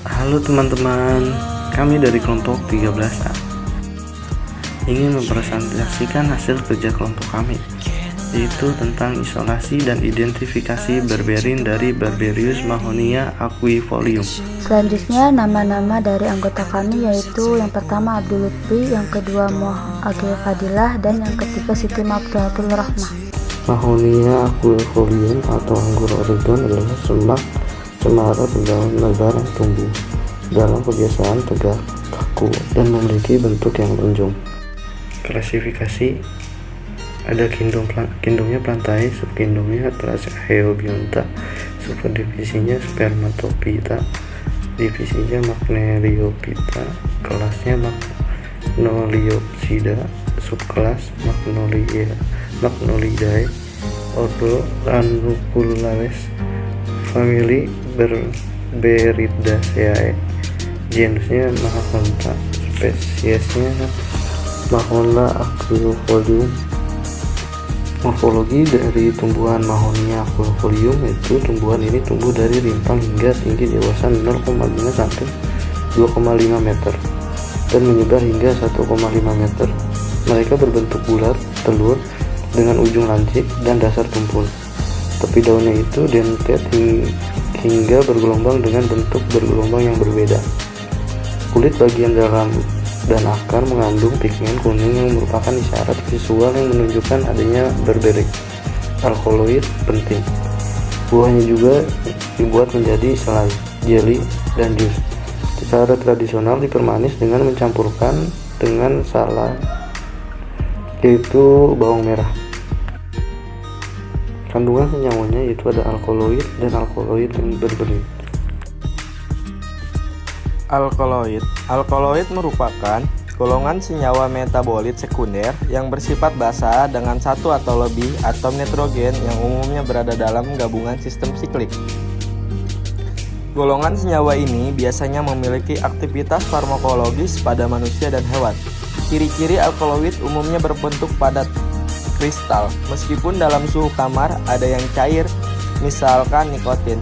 Halo teman-teman, kami dari kelompok 13A ingin mempresentasikan hasil kerja kelompok kami, yaitu tentang isolasi dan identifikasi berberin dari Berberius mahonia aquifolium. Selanjutnya nama-nama dari anggota kami yaitu yang pertama Abdul Lutfi, yang kedua Agil Fadilah, dan yang ketiga Siti Mabdatul Rahmah. Mahonia aquifolium atau anggur Oregon adalah semak cemara berdaun lebar yang tumbuh dalam kebiasaan tegak kaku dan memiliki bentuk yang lonjong. Klasifikasi: ada kindungnya plantae, subkindungnya Tracheobionta, subdivisinya Spermatophyta, divisinya Magneliophyta, kelasnya Magnoliopsida, subkelas Magnolidae, ordo Ranuncularis, famili Berberidaceae, genusnya Mahonta, spesiesnya Mahonla aquifolium. Morfologi dari tumbuhan Mahonia aquifolium yaitu tumbuhan ini tumbuh dari rimpang hingga tinggi dewasa 0,5 sampai 2,5 meter dan menyebar hingga 1,5 meter. Mereka berbentuk bulat telur dengan ujung lancip dan dasar tumpul. Tepi daunnya itu dentate hingga bergelombang dengan bentuk bergelombang yang berbeda. Kulit bagian dalam dan akar mengandung pigmen kuning yang merupakan isyarat visual yang menunjukkan adanya berberik alkaloid penting. Buahnya juga dibuat menjadi selai, jelly, dan jus. Secara tradisional dipermanis dengan mencampurkan dengan salad, yaitu bawang merah. Kandungan senyawanya yaitu ada alkaloid dan alkaloid yang berbelit. Alkaloid merupakan golongan senyawa metabolit sekunder yang bersifat basa dengan satu atau lebih atom nitrogen yang umumnya berada dalam gabungan sistem siklik. Golongan senyawa ini biasanya memiliki aktivitas farmakologis pada manusia dan hewan. Ciri-ciri alkaloid umumnya berbentuk padat kristal, meskipun dalam suhu kamar ada yang cair, misalkan nikotin.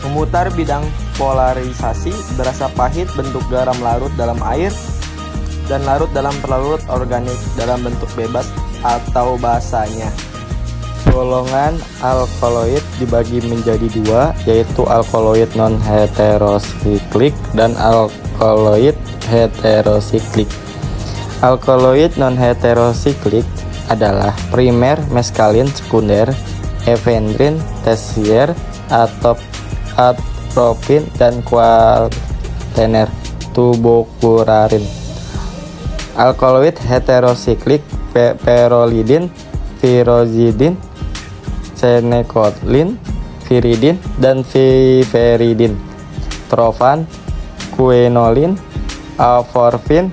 Memutar bidang polarisasi, berasa pahit, bentuk garam larut dalam air, dan larut dalam pelarut organik dalam bentuk bebas atau basanya. Golongan alkaloid dibagi menjadi dua, yaitu alkaloid non-heterosiklik dan alkaloid heterosiklik. Alkaloid non-heterosiklik adalah primer, meskalin, sekunder, efedrin, tersier, atropin, dan kuaterner, tubokurarin. Alkaloid heterosiklik perolidin, firozidin, senekolin, viridin, dan viveridin, trofan, quinolin, aforfin,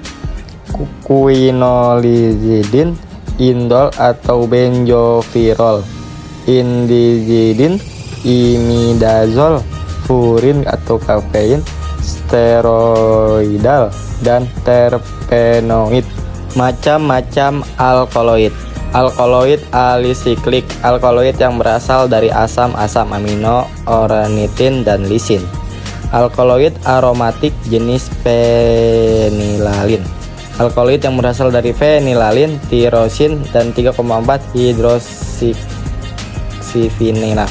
quinolizidin, indol atau benjovirol, indizidin, imidazol, furin atau kafein, steroidal, dan terpenoid. Macam-macam alkaloid. Alkaloid alisiklik, alkaloid yang berasal dari asam amino, oranitin, dan lisin. Alkaloid aromatik jenis fenilalin. Alkaloid yang berasal dari fenilalin, tirosin, dan 3,4 hidroksivinila.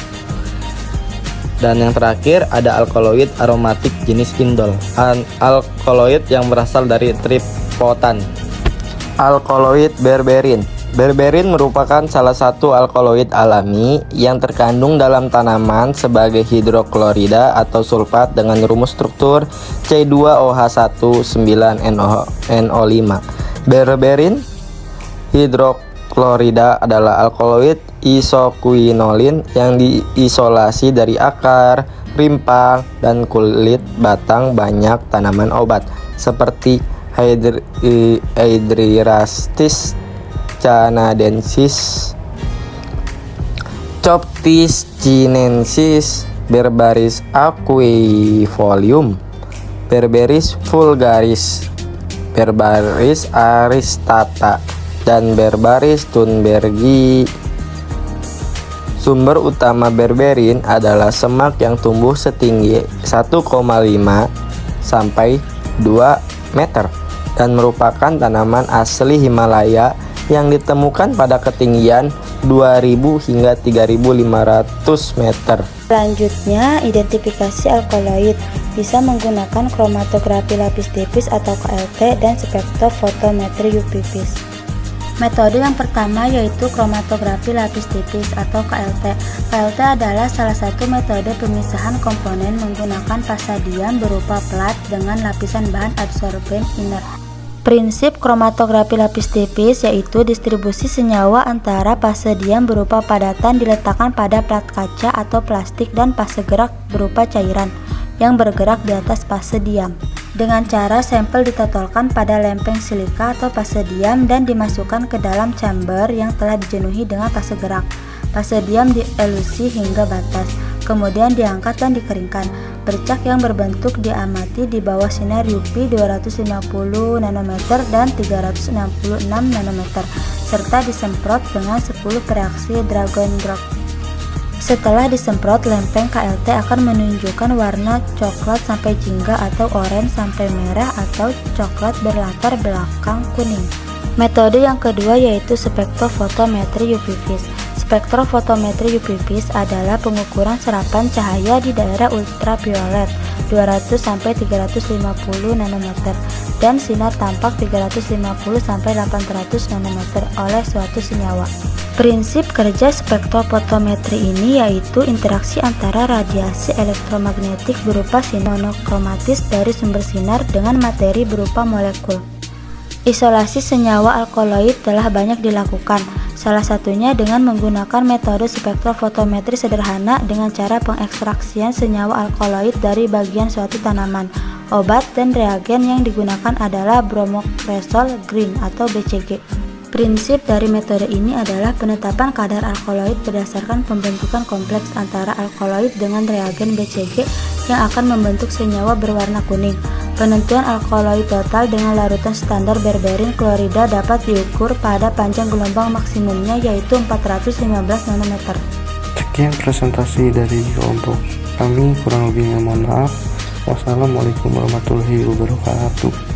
Dan yang terakhir ada alkaloid aromatik jenis indol, alkaloid yang berasal dari triptotan. Alkaloid berberin. Berberin merupakan salah satu alkaloid alami yang terkandung dalam tanaman sebagai hidroklorida atau sulfat dengan rumus struktur C2OH1 9NO5. Berberin hidroklorida adalah alkaloid isoquinolin yang diisolasi dari akar, rimpang, dan kulit batang banyak tanaman obat seperti Hydrirastis canadensis, Coptis chinensis, Berberis aquifolium, Berberis vulgaris, Berberis aristata, dan Berberis thunbergii. Sumber utama berberin adalah semak yang tumbuh setinggi 1,5 sampai 2 meter dan merupakan tanaman asli Himalaya yang ditemukan pada ketinggian 2000 hingga 3500 meter. Selanjutnya, identifikasi alkaloid bisa menggunakan kromatografi lapis tipis atau KLT dan spektrofotometri UV-Vis. Metode yang pertama yaitu kromatografi lapis tipis atau KLT. KLT adalah salah satu metode pemisahan komponen menggunakan fasa diam berupa plat dengan lapisan bahan adsorben inert. Prinsip kromatografi lapis tipis yaitu distribusi senyawa antara fase diam berupa padatan diletakkan pada plat kaca atau plastik dan fase gerak berupa cairan yang bergerak di atas fase diam. Dengan cara sampel ditotolkan pada lempeng silika atau fase diam dan dimasukkan ke dalam chamber yang telah dijenuhi dengan fase gerak. Fase diam dielusi hingga batas, kemudian diangkat dan dikeringkan. Bercak yang berbentuk diamati di bawah sinar UV 250 nanometer dan 366 nanometer, serta disemprot dengan 10 reaksi drag and drop. Setelah disemprot, lempeng KLT akan menunjukkan warna coklat sampai jingga atau oranye sampai merah atau coklat berlatar belakang kuning. Metode yang kedua yaitu spektrofotometri UV-Vis. Spektrofotometri UV-Vis adalah pengukuran serapan cahaya di daerah ultraviolet 200-350 nanometer dan sinar tampak 350-800 nanometer oleh suatu senyawa. Prinsip kerja spektrofotometri ini yaitu interaksi antara radiasi elektromagnetik berupa sinar monokromatis dari sumber sinar dengan materi berupa molekul. Isolasi senyawa alkaloid telah banyak dilakukan, salah satunya dengan menggunakan metode spektrofotometri sederhana dengan cara pengekstraksian senyawa alkaloid dari bagian suatu tanaman. Obat dan reagen yang digunakan adalah bromokresol green atau BCG. Prinsip dari metode ini adalah penetapan kadar alkaloid berdasarkan pembentukan kompleks antara alkaloid dengan reagen BCG yang akan membentuk senyawa berwarna kuning. Penentuan alkaloid total dengan larutan standar berberin klorida dapat diukur pada panjang gelombang maksimumnya yaitu 415 nanometer. Sekian presentasi dari kelompok kami, kurang lebihnya mohon maaf. Wassalamualaikum warahmatullahi wabarakatuh.